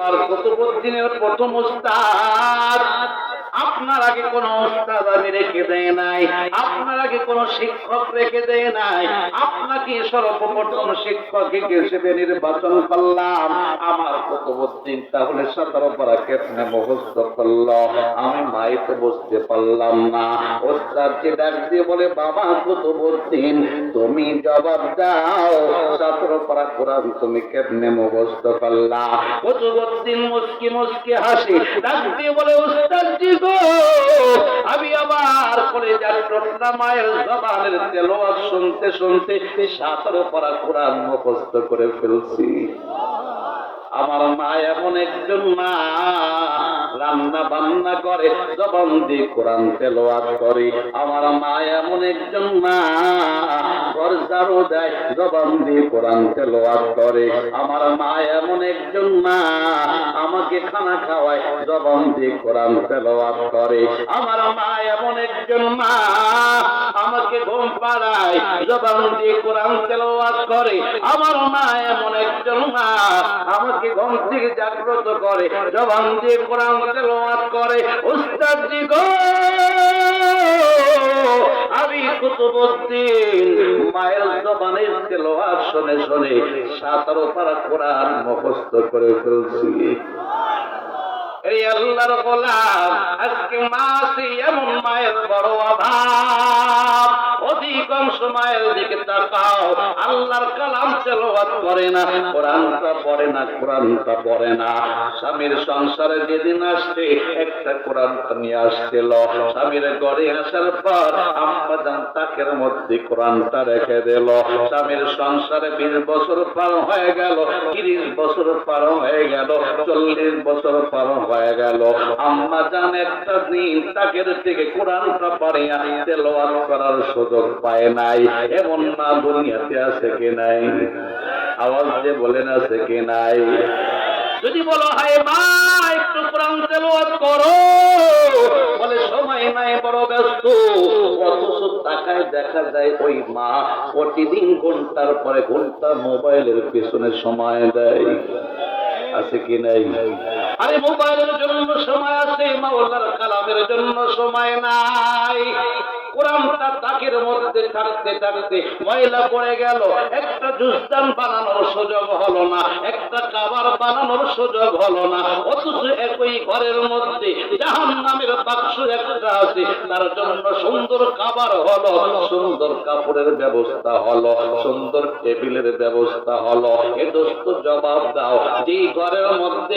আর কুতুবউদ্দিনের প্রথম উস্তাদ আপনার আগে কোন উস্তাদ আমি রেখে দেয় নাই, আপনার আগে কোন শিক্ষক রেখে দেয় নাই, আপনাকে সর্বপ্রথম শিক্ষক হিসেবে নির্বাচন করলাম। আমার কুতুবউদ্দিন তাহলে 17 পারা কেমনে মুখস্থ করলো আমি মাই তো বুঝতে পারলাম না। উস্তাদকে ডাক দিয়ে বলে, বাবা কুতুবউদ্দিন তুমি জবাব দাও, 17 পারা কোরআন তুমি কেমনে মুখস্থ করলা? কুতুবউদ্দিন মুস্কি মুস্কি হাসি ডাক দিয়ে বলে, উস্তাদজি গো, আমি আবার কলেজার টুকরা মায়ের জবানের তেলাওয়াত শুনতে শুনতে 17 পারা কোরআন মুখস্থ করে ফেলছি। আমার মা এমন একজন মা, রান্না বান্না করে জবান দিয়ে কোরআন তেলাওয়াত করে। আমার মা এমন একজন মা, ঘর ঝাড়ু দেয় জবান দিয়ে কোরআন তেলাওয়াত করে। আমার মা এমন একজন মা, আমাকে খানা খাওয়ায় জবান দিয়ে কোরআন তেলাওয়াত করে। আমার মা এমন একজন মা, আমাকে ঘুম পাড়ায় জবান দিয়ে কোরআন তেলাওয়াত করে। আমার মা এমন একজন মা, আমাকে ঘুম থেকে জাগ্রত করে জবান দিয়ে কোরআন তেলাওয়াত করে। উস্তাদজি গো, আমি কুতুবউদ্দিন মায়ের জবানের তেলাওয়াত শুনে শুনে 17 পারা কোরআন মুখস্থ করে ফেলছি। এই আল্লাহর গোলাম, আজকে মাসে এমন মায়ের বড় অভাব। অধিকাংশ মায়ের দিকে তাকাও, আল্লাহর কালাম তেলাওয়াত করে না, কোরআনটা পড়ে না, কোরআনটা পড়ে না। স্বামীর সংসারে যেদিন আসছে একটা কোরআনটা নিয়ে আসছিল, স্বামীর ঘরে আসার পর আম্মা জান তাকের মধ্যে কোরআনটা রেখে দিল। স্বামীর সংসারে 20 বছর পার হয়ে গেল, 30 বছর পার হয়ে গেল, 40 বছর পার হয়ে গেল, আম্মা জান একটা দিন তাকের থেকে কোরআনটা পড়িয়া তেলাওয়াত করার সুযোগ পায় নাই। এমন মা দুনিয়াতে আছে কি নাই? আওয়াজ দিয়ে বলেন আছে কি নাই? যদি বলো হায় মা একটু কোরআন তেলাওয়াত করো, বলে সময় নাই, বড় ব্যস্ত। অথচ তাকায় দেখা যায় ওই মা প্রতিদিন ঘন্টার পরে ঘন্টা মোবাইলের পেছনে সময় দেয়। আছে কি নাই? আরে মোবাইলের জন্য সময় আছে, মাওলার কালামের জন্য সময় নাই। কোরআনটা তাকের মধ্যে থাকতে থাকতে ময়লা পড়ে গেল, একটা জুসদান বানানোর সুযোগ হলো না, একটা কাবার বানানোর সুযোগ হলো না। অথচ একই ঘরের মধ্যে জাহান্নামের বাক্স একটা আছে, তার জন্য সুন্দর কাবার হলো, সুন্দর কাপড়ের ব্যবস্থা হলো, সুন্দর টেবিলের ব্যবস্থা হলো। এ দোস্ত জবাব দাও, যেই ঘরের মধ্যে